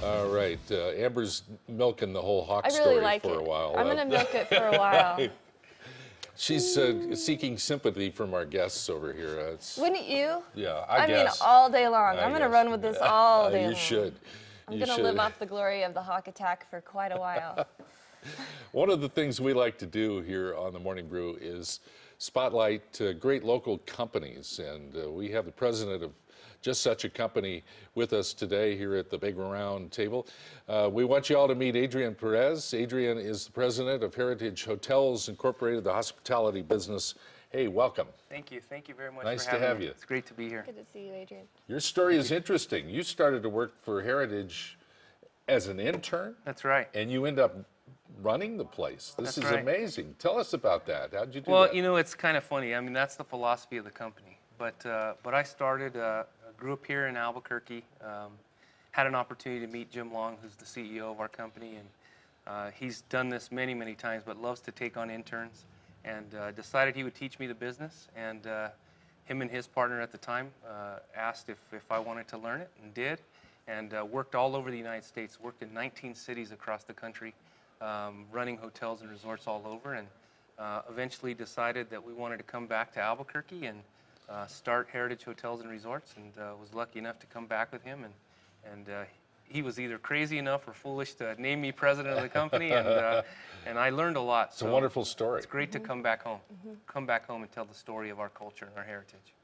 All right, Amber's milking the whole Hawk I really story like for it. a while. I'm gonna milk it for a while. She's seeking sympathy from our guests over here. Wouldn't you? Yeah, I mean, guess. all day long. I I'm gonna guess. run with this all day You long. should. I'm You gonna should. live off the glory of the Hawk attack for quite a while. One of the things we like to do here on the Morning Brew is spotlight great local companies, and we have the president of just such a company with us today here at the big round table. We want you all to meet Adrian Perez. Adrian is the president of Heritage Hotels Incorporated, the hospitality business. Hey, welcome. Thank you. Thank you very much Nice for to having have me. you. It's great to be here. Good to see you, Adrian. Your story is interesting. You started to work for Heritage as an intern, That's right. and you end up running the place. This That's is right. amazing. Tell us about that. How'd you do Well, that? you know, it's kind of funny. I mean, that's the philosophy of the company. But I started, grew up here in Albuquerque, had an opportunity to meet Jim Long, who's the CEO of our company, and he's done this many, many times, but loves to take on interns, and decided he would teach me the business. And him and his partner at the time asked if I wanted to learn it, and did, and worked all over the United States, worked in 19 cities across the country, running hotels and resorts all over, and eventually decided that we wanted to come back to Albuquerque and start Heritage Hotels and Resorts, and was lucky enough to come back with him, and he was either crazy enough or foolish to name me president of the company, and I learned a lot. It's a wonderful story. It's great to come back home, come back home and tell the story of our culture and our heritage.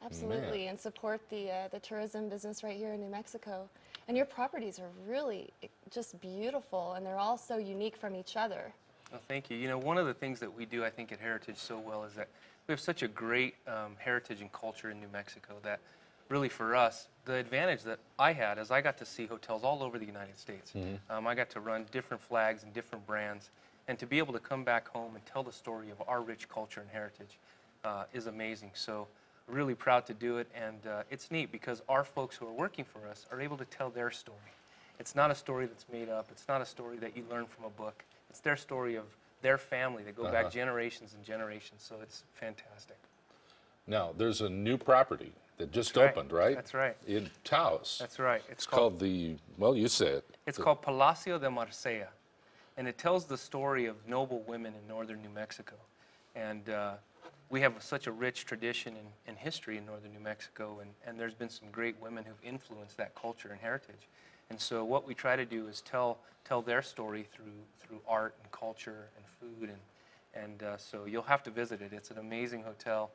Absolutely, and support the tourism business right here in New Mexico. And your properties are really just beautiful, and they're all so unique from each other. Well, thank you. You know, one of the things that we do, I think, at Heritage so well is that we have such a great heritage and culture in New Mexico that really for us, the advantage that I had is I got to see hotels all over the United States. I got to run different flags and different brands, and to be able to come back home and tell the story of our rich culture and heritage is amazing. So really proud to do it, and it's neat because our folks who are working for us are able to tell their story. It's not a story that's made up. It's not a story that you learn from a book. It's their story of their family that go back generations and generations, so it's fantastic. Now, there's a new property that just That's right. opened, right? That's right. In Taos. That's right. It's called the, well, you say it. It's called Palacio de Marsella, and it tells the story of noble women in northern New Mexico. And we have such a rich tradition and history in northern New Mexico, and there's been some great women who've influenced that culture and heritage. And so what we try to do is tell their story through art and culture and food, and so you'll have to visit it. It's an amazing hotel,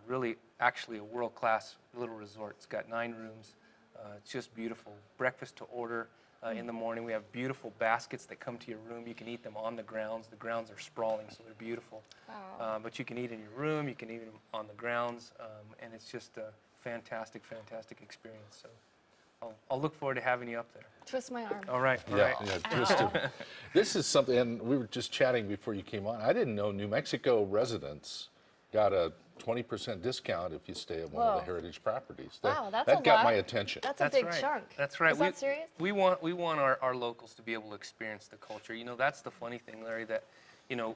really actually a world-class little resort. It's got 9 rooms. It's just beautiful. Breakfast to order in the morning. We have beautiful baskets that come to your room. You can eat them on the grounds. The grounds are sprawling, so they're beautiful. Wow. But you can eat in your room. You can eat them on the grounds, and it's just a fantastic, fantastic experience. So I'll look forward to having you up there. Twist my arm. All right. All Yeah, right. yeah, twisted. This is something, and we were just chatting before you came on. I didn't know New Mexico residents got a 20% discount if you stay at one of the Whoa. Heritage properties. Wow, that's that a got lot. my attention. That's a That's big right. chunk. That's right. Is that serious? We want our locals to be able to experience the culture. You know, that's the funny thing, Larry, that, you know,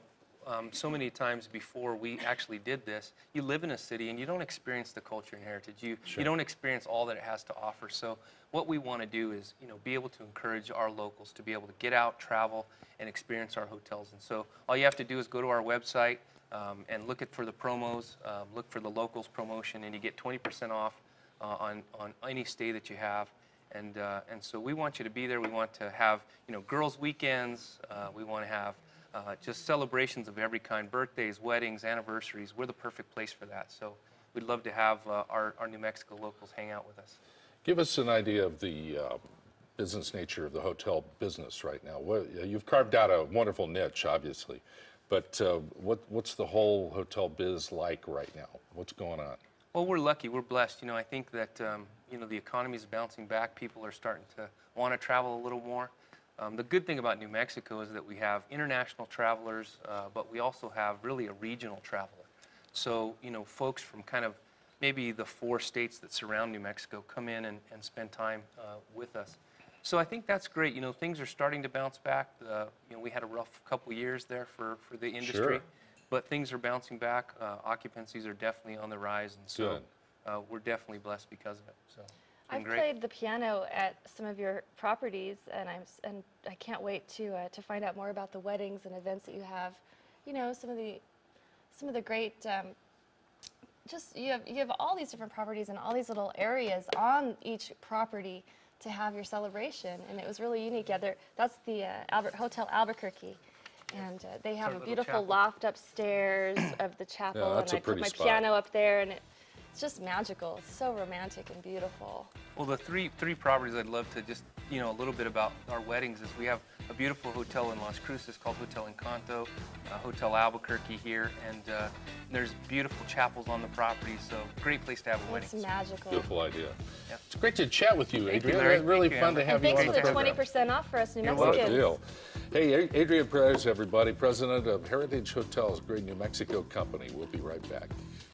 so many times before we actually did this, you live in a city and you don't experience the culture and heritage. You don't experience all that it has to offer. So what we want to do is, you know, be able to encourage our locals to be able to get out, travel, and experience our hotels. And so all you have to do is go to our website and look for the promos, look for the locals promotion, and you get 20% off on any stay that you have. And so we want you to be there. We want to have, you know, girls' weekends. We want to have just celebrations of every kind, birthdays, weddings, anniversaries. We're the perfect place for that. So we'd love to have our New Mexico locals hang out with us. Give us an idea of the business nature of the hotel business right now. You've carved out a wonderful niche, obviously, but what's the whole hotel biz like right now? What's going on? Well, we're lucky. We're blessed. You know, I think that, you know, the economy is bouncing back. People are starting to want to travel a little more. The good thing about New Mexico is that we have international travelers, but we also have really a regional traveler. So, you know, folks from kind of maybe the 4 states that surround New Mexico come in and spend time with us. So I think that's great. You know, things are starting to bounce back. You know, we had a rough couple years there for the industry, Sure. but things are bouncing back. Occupancies are definitely on the rise, and so we're definitely blessed because of it. So. I've great. played the piano at some of your properties, and I can't wait to find out more about the weddings and events that you have. You know, some of the great. Just you have all these different properties and all these little areas on each property to have your celebration, and it was really unique. Yeah, that's the Hotel Albuquerque. And they have a little beautiful chapel. loft upstairs of the chapel, Yeah, that's and a I put pretty my spot. piano up there, and it's just magical. It's so romantic and beautiful. Well, the three properties I'd love to just, a little bit about our weddings is we have a beautiful hotel in Las Cruces called Hotel Encanto, Hotel Albuquerque here, and there's beautiful chapels on the property, so great place to have a wedding. It's magical. Beautiful idea. Yeah. It's great to chat with you, Thank you, Adrian. Larry. Really Thank you, fun to Amber. have And you thanks on for the the program. 20% off for us New You're What a Mexicans. deal. Hey, Adrian Perez, everybody, president of Heritage Hotels, great New Mexico company. We'll be right back.